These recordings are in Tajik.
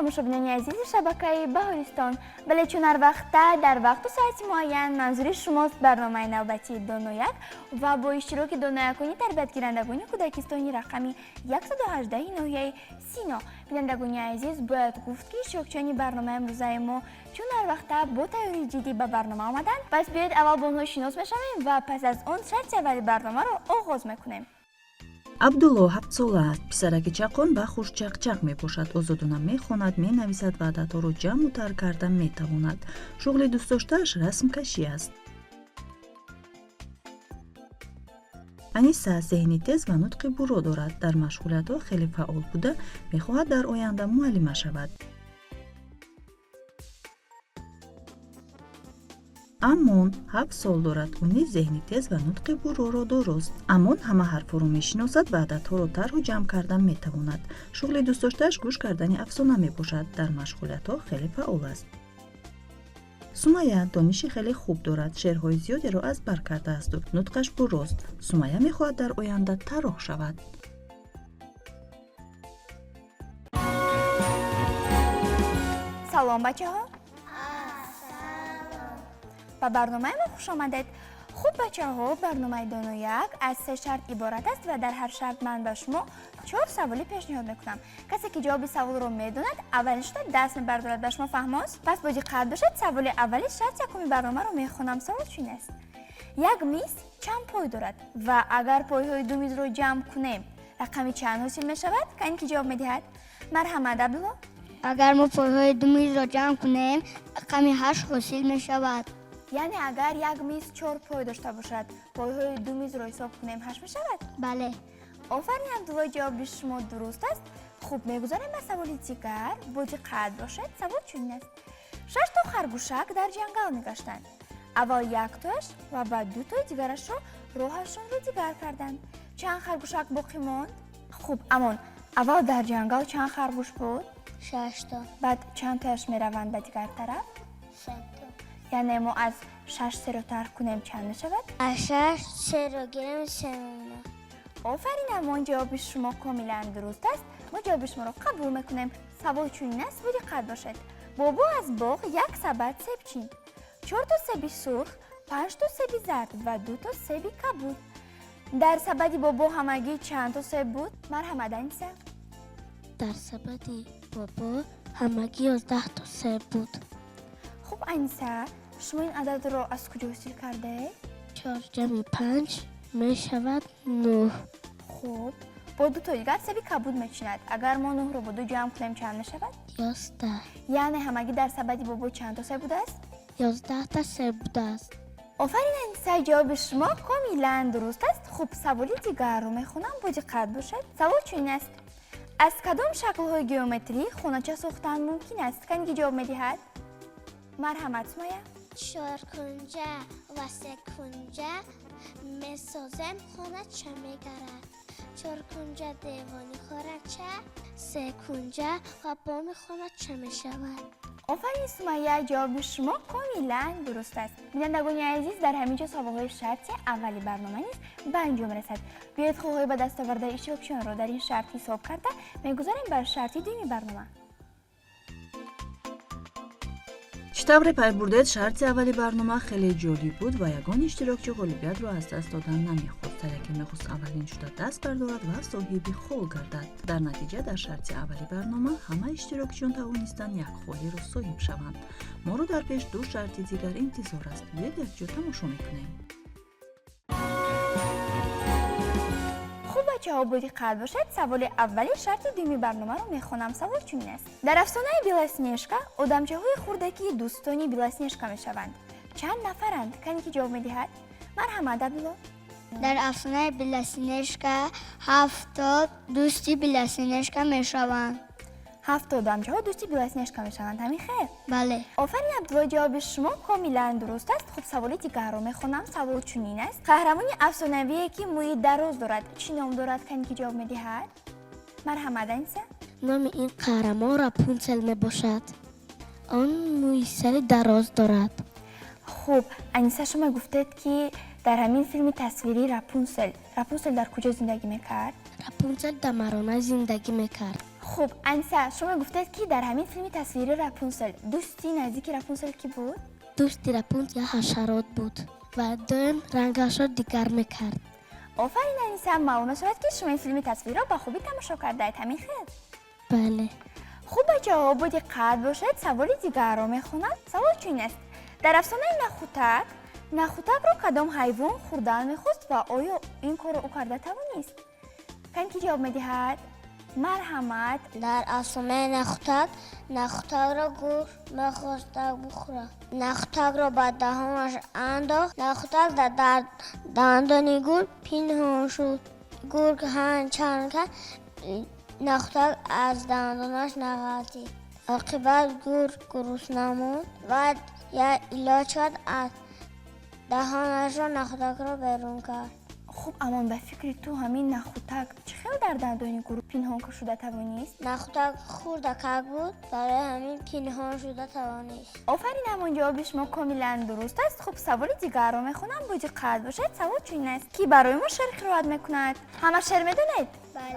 тамошобинони азизи шабакаи Баҳористон. Бале чун ҳар вақта дар вақту соати муайян манзури шумост барномаи навбати Донояк ва бо иштироки доноякони тарбиятгирандагони кӯдакистони рақами 118 ноҳияи Сино. Бинандагони азиз, бояд гуфт ки иштирокчиёни барномаи имрӯзаи мо чун ҳар вақта бо тайёрии ҷиддӣ ба барнома омаданд. Пас биёед аввал бо онҳо шинос мешавем ва пас аз он шарти аввали барномаро оғоз мекунем. абдулло 7 сола аст. писараки чақон ба хушчақчақ мебошад, озодона мехонад, менависад ва ададҳоро ҷамъу тар карда метавонад. шуғли дӯстдоштааш расмкашӣ аст. аниса зеҳни тез ва нутқи буро дорад. дар машғулиятҳо хеле фаъол буда мехоҳад дар оянда муаллима шавад. амон 7 сол дорад. ӯ низ зеҳни тез ва нутқи буроро дорост. амон ҳама ҳарфҳоро мешиносад ва ададҳоро тарҳу ҷамъ карда метавонад. шуғли дӯстдоштааш гӯш кардани афсона мебошад. дар машғулиятҳо хеле фаъол аст. сумайя дониши хеле хуб дорад. шеърҳои зиёдеро аз бар кардааст. нутқаш бурост. сумайя мехоҳад дар оянда тарроҳ шавад. салом бачаҳо. ба барномаи мо хуш омадед. хуб бачаҳо, барномаи Донояк аз 3 шарт иборат аст ва дар ҳар шарт ман ба шумо 4 саволи пешниҳод мекунам. касе ки ҷавоби саволро медонад аввалин шуда даст мебардорад. ба шумо фаҳмост? пас бо диққат бошед. саволи аввали шарти якуми барномаро мехонам. савол чун аст: як миз чанд пой дорад ва агар пойҳои ду мизро ҷамъ кунем рақами чанд ҳосил мешавад? кан ки ҷавоб медиҳад? марҳамат абдулло. агар мо пойҳои ду мизро ҷамъ кунем рақами 8 ҳосил мешавад. яъне агар як миз 4 пой дошта бошад, пойҳои ду мизро ҳисоб кунем 8 мешавад? бале. офарин абдулло, ҷавоби шумо дуруст аст. хуб, мегузарем ба саволи дигар. бо диққат бошед. савол чунин аст: 6 то харгушак дар ҷангал мегаштанд. аввал яктояш ва баъд дутои дигарашро роҳашонро дигар карданд. чанд харгушак боқӣ монд? хуб, амон, аввал дар ҷангал чанд харгуш буд? 6 то. баъд чанд тояш мераванд ба дигар тараф? 3 то. яъне мо аз 6 3-ро тарк кунем чанд мешавад? аз 6 3-ро гирем 3 мемонад. офарин, амон, ҷавоби шумо комилан дуруст аст. мо ҷавоби шуморо қабул мекунем. савол чунин аст, бо диққат бошед. бобо аз боғ як сабад себ чинд. 4 то себи сурх, 5 то себи зард ва 2 то себи кабуд. дар сабади бобо ҳамагӣ чанд то себ буд? марҳамат, аниса. дар сабади бобо ҳамагӣ 11 то себ буд. хуб, аниса, шумо ин ададро аз куҷо ҳосил кардаед? 4 ҷамъи 5 мешавад 9. хуб, бо ду то дигар себи кабуд мечинад. агар мо 9-ро бо 2 ҷамъ кунем чанд мешавад? 11. яъне ҳамагӣ дар сабади бобо чанд то себ будааст? 11 та себ будааст. офарин, аниса, ҷавоби шумо комилан дуруст аст. хуб, саволи дигарро мехонам. бо диққат бошед. савол чунин аст: аз кадом шаклҳои геометрӣ хонача сохтан мумкин аст? кан ки ҷавоб медиҳад? марҳамат, сумайя. 4 кунҷа ва 3 кунҷа месозем, хонача мегарад. 4 кунҷа девони хонача, 3 кунҷа ва боми хонача мешавад. офарин, сумайя, ҷавоби шумо комилан дуруст аст. бинандагони азиз, дар ҳамин ҷо саволҳои шарти аввали барнома низ ба анҷом расад. биёед холҳои ба дастовардаи иштирокчиёнро дар ин шарт ҳисоб карда мегузарем бар шарти дуюми барнома. чӣ тавре пай бурдед, шарти аввали барнома хеле ҷолиб буд ва ягон иштирокчӣ ғолибиятро аз даст додан намехост. тараки мехост аввалин шуда даст бардорад ва соҳиби хол гардад. дар натиҷа дар шарти аввали барнома ҳама иштирокчиён тавонистанд як холиро соҳиб шаванд. моро дар пеш ду шарти дигар интизор аст. биёед якҷо тамошо мекунем. хуб бачаҳо, бо диққат бошед. саволи аввали шарти дуюми барномаро мехонам. савол чунин аст: дар афсонаи Белоснежка одамчаҳои хурдаки дӯстони Белоснежка мешаванд. чанд нафаранд? кан ки ҷавоб медиҳад? марҳамат, абдулло. дар афсонаи Белоснежка 7 то дӯсти Белоснежка мешаванд. 7 одамчаҳо дӯсти Белоснежка мешаванд. ҳамин хейр? бале. офарин, абдулло, ҷавоби шумо комилан дуруст аст. хуб, саволи дигарро мехонам. савол чунин аст: қаҳрамони афсонавие ки мӯи дароз дорад чӣ ном дорад? кан ки ҷавоб медиҳад? марҳамат, аниса. номи ин қаҳрамон Рапунцел мебошад. он мӯи сари дароз дорад. хуб, аниса, шумо гуфтед ки дар ҳамин филми тасвирӣ Рапунсел дар куҷо зиндагӣ мекард? Рапунцел дар марона зиндагӣ мекард. خب انیسه شما گفتید که در همین فیلم تصویری راپونزل دوستی نزدیک راپونزل کی بود؟ دوست راپونزل یا حشرات بود و دوم رنگش را دیگر میکرد. آفرین انیسه، معلوم شد که شما این فیلم تصویری را با خوبی تماشا کرده اید، همین خیر؟ بله. خوب بچه‌ها با دقت باشید، سوال دیگر را میخونم. سوال چنین است: در افسانه نخوتک را کدام حیوان خوردن میخواست و آیا این کار را او کرده توانست؟ کن که جواب میدهد. مرحمت. در افسانه نخوتک را گور میخواسته بخوره. نخوتک را به دهانش انداخت. نخوتک در دندان گور پنهان شد. گور که چند کرد، نخوتک از دندانش نغلطید. عاقبت گور گرسنه ماند و یک علاج کرد، از دهانش را نخوتک را بیرون کرد. خوب اما به فکر تو همین نخوتک چخیل در دندان گور پنهان شده توانست؟ نخوتک خردکک بود، برای همین پنهان شده توانست. آفرین، اما جواب شما کاملا درست است. خب سوال دیگر رو میخونم، با دقت باشید. سوال چنین است: کی برای ما شعر قرائت میکند؟ همه شعر میدونید؟ بله.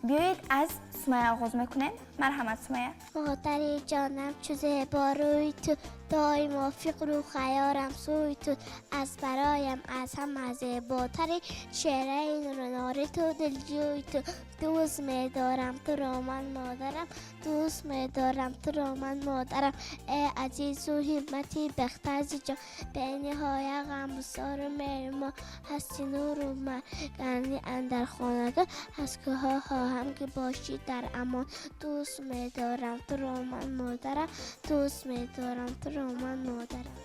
بیایید از سمیه آغاز میکنیم. مرحمت سمیه. مادر جانم چوزه باروی تو، دائما فکر و خیارم سوی تو. از برایم از هم زیباتری، شعر این رنار تو، دلجوی تو. دوست می‌دارم تو را من مادرم، دوست می‌دارم تو را من مادرم. ای عزیز و همتی بختازی جان، به نهای غم بسار میرما. هستی نور و مرگنی اندر خانده، هست که ها هم که باشی در امان. دوست می‌دارم تو را من مادرم، دوست می‌دارم تو را من مادرم.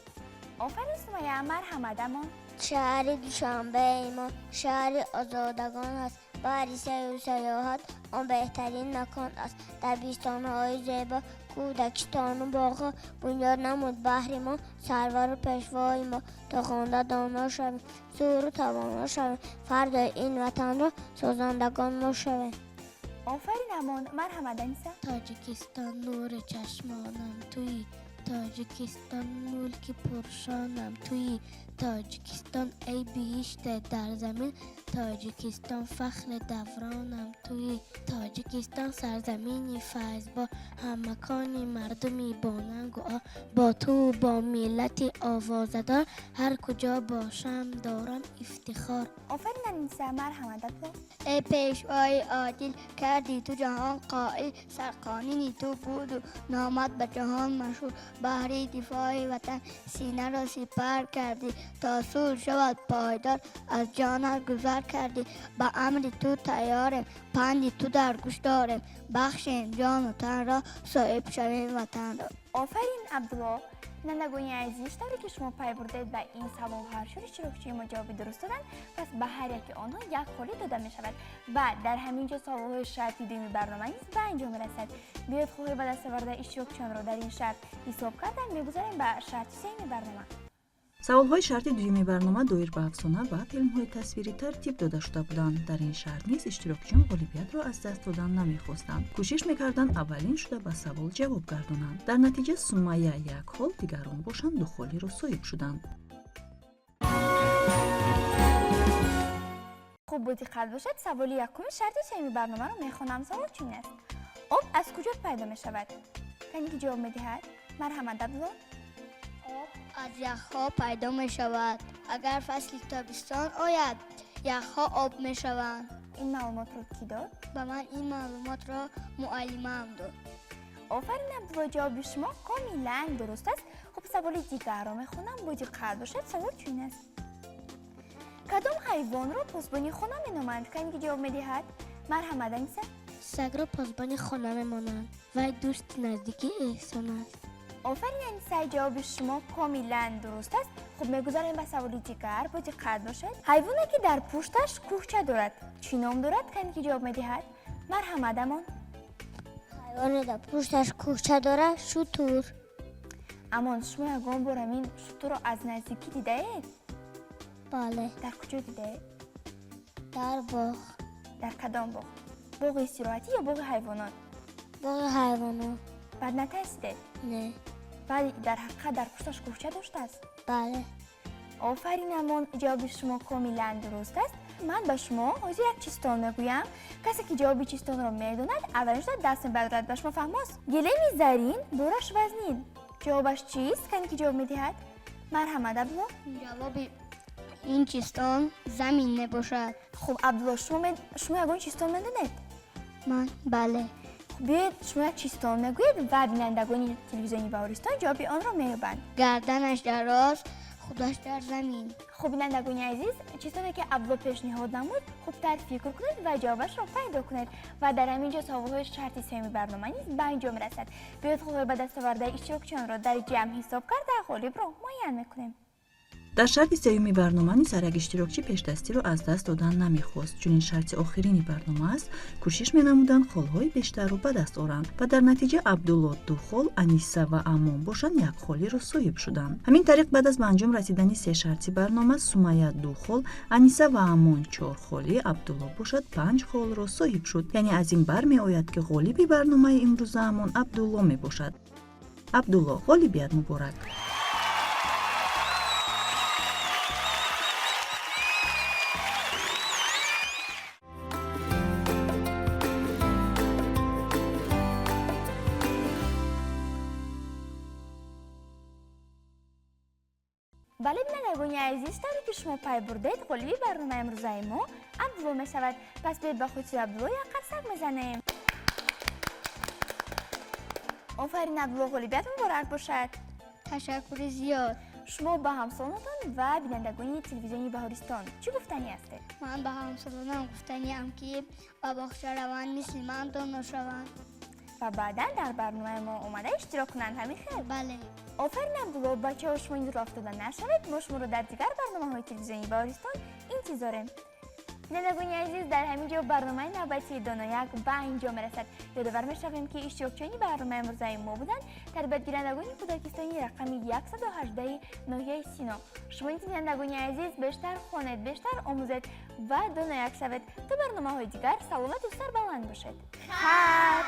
آفرین سمیه. مرحمت. اما شهر دوشنبه ایمان شهر آزادگان است. برای سیر و سیاحت آن بهترین مکان است. در بیستان‌های زیبا کودکستان و باغ‌ها بنیاد نمود بهر ما. سرور و پیشوای ما تا خوانده دانا شویم، زور و توانا شویم. فردا این وطن را سازندگان ما شویم. آفرین. اما مرحمت انیسه. تاجیکستان نور چشمانم توی، تاجیکستان ملک پرشانم توی. تاجیکستان ای بهشت در زمین، تاجیکستان فخر دورانم توی. تاجیکستان سرزمینی فیض با همکانی مردمی با ننگ و با تو با ملت آوازدار. هر کجا باشم دارم افتخار. آفرین انیسه. مرحمت. ای پیشوای عادل کردی تو جهان قائل، سرقانونی تو بود و نامت به جهان مشهور. بهر دفاع وطن سینه را سپر کردی، تا صلح شود پایدار از جانت گذر کردی. به امر تو تیاریم، پند تو در گوش داریم. بخشیم جان و تن را، صاحب شویم وطن را. آفرین عبدالله. نندگانی عزیز، طوری که شما پی بردید به این سوال هر شور اشتراکچی ما جواب درست دادن، پس به هر یک آنها یک خالی داده می شود و در همینجا سوال های شرطی دومی برنامه نیز به انجام می رسد. بیاید خواهی به دست آورده اشتراکچیان را در این شرط حساب کردن میگذاریم به شرط سوم برنامه. سوال‌های شرطی دومی برنامه دویر به افسانه و فیلم‌های تصویری ترتیب داده شده بودند. در این شرط نیز اشتراکچیان غالبیت را از دست دادن نمی‌خواستند. کوشش می‌کردند اولین شده به سوال جواب گردانند. در نتیجه سمیه یک خال، دیگران باشند دو خالی را صاحب شدند. خوب با دقت باشید. سوال یکم شرط سوم برنامه را میخوانم. سوال چنین است: آب از کجا پیدا می شود؟ کسی که جواب می‌دهد؟ مرحمت عبدالله. آب از یخها پیدا می شود. اگر فصل تابستان آید، یخها آب می شوند. این معلومات رو کی داد؟ به من این معلومات را معلمم داد. آفرین عبدالله، جواب شما کاملا درست است. خب سوال دیگر را میخونم، با دقت باشید. سوال چنین است: کدام حیوان را پاسبانی خانه مینامند؟ کسی که جواب میدهد؟ مرحمت انیسه. سگ را پاسبان خانه میمانند و دوست نزدیکی احسان است. آفرین انیسه، جواب شما کاملا درست است. خب میگذاریم به سوال دیگر، با دقت باشید. حیوانی که در پشتش کوهچه دارد چی نام دارد؟ کسی که جواب میدهد؟ مرحمت. امان حیوانی در پشتش کوهچه داره شتر. امان شما یگان بار همین شتر را از نزدیکی دیده اید؟ بله. در کجا دیده اید؟ در باغ. در کدام باغ؟ باغ استراحتی یا باغ حیوانات؟ باغ حیوانات. بعد نترسیدید؟ نه. بعد در حقیقت در پشتش کوهچه داشته است؟ بله. آفرین امان، جواب شما کاملا درست است. ман ба шумо ҳозир як чистон мегӯям. Касе ки ҷавоби чистонро медонад, аввалинҷо даст мебарад. Ба шумо фаҳмост? Гилеми зарин, бораш вазнин. ҷавобаш чист? Кане ки ҷавоб медиҳад? Марҳамат, Абдулло. ҷавоби ин чистон замин мебошад. Хуб, Абдулло, шумо ягон чистон медонед? ман бале. биёед шумо як чистон мегӯед ва бинандагони телевизиони Баҳористон ҷавоби онро меёбанд. гарданаш дароз, худаш дар замин. хуб, бинандагони азиз, чистоне ки Абдулло пешниҳод намуд, хубтар фикр кунед ва ҷавобашро пайдо кунед. ва дар ҳамин ҷо саволҳои шарти сеюми барнома низ ба инҷом расад. биёед худро ба дастовардаи иштирокчиёнро дар ҷамъ ҳисоб карда ғолибро муайян мекунем. дар шарти сеюми барнома низ ҳар як иштирокчӣ пештастиро аз даст додан намехост. чунин шарти охирини барнома аст, кӯшиш менамуданд холҳои бештарро ба даст оранд ва дар натиҷа Абдулло 2 хол, Аниса ва Амон бошанд 1 холиро соҳиб шуданд. ҳамин тариқ баъд аз ба анҷом расидани се шарти барнома, Сумайя 2 хол, Аниса ва Амон 4 холи, Абдулло бошад 5 холро соҳиб шуд. яъне аз ин бармеояд ки ғолиби барномаи имрӯзаамон Абдулло мебошад. Абдулло, ғолибият муборак. бале, бинандагони азиз, тавре ки шумо пай бурдед, ғолиби барномаи имрӯзаи мо Абдулло мешавад. пас биёед ба худси Абдулло як қарсак мезанем. офарин, Абдулло, ғолибият муборак бошад. ташаккури зиёд. шумо ба ҳамсолонатон ва бинандагони телевизиони Баҳористон чӣ гуфтанӣ ҳастед? ман ба ҳамсолонам гуфтаниам ки ба боғча раванд, мисли ман доно шаванд. ва баъдан дар барномаи мо омада иштирок кунанд. ҳамин хел? бале. офарин, Абдулло, бачаҳо шумо ин ро афтода нашавед. мо шуморо дар дигар барномаҳои телевизиони Баҳористон интизорем. бинандагони азиз, дар ҳамин ҷо барномаи навбатии Доно 1 ба инҷом мерасад. ёдовар мешавем ки иштирокчиёни барномаи имрӯзаи мо буданд тарбиятгирандагони кӯдакистони рақами 118 ноҳияи Сино. шумо ин бинандагони азиз бештар хонед, бештар омӯзед ва Доно 1 шавед. то барномаҳои дигар саломату сарбаланд бошед. хайр.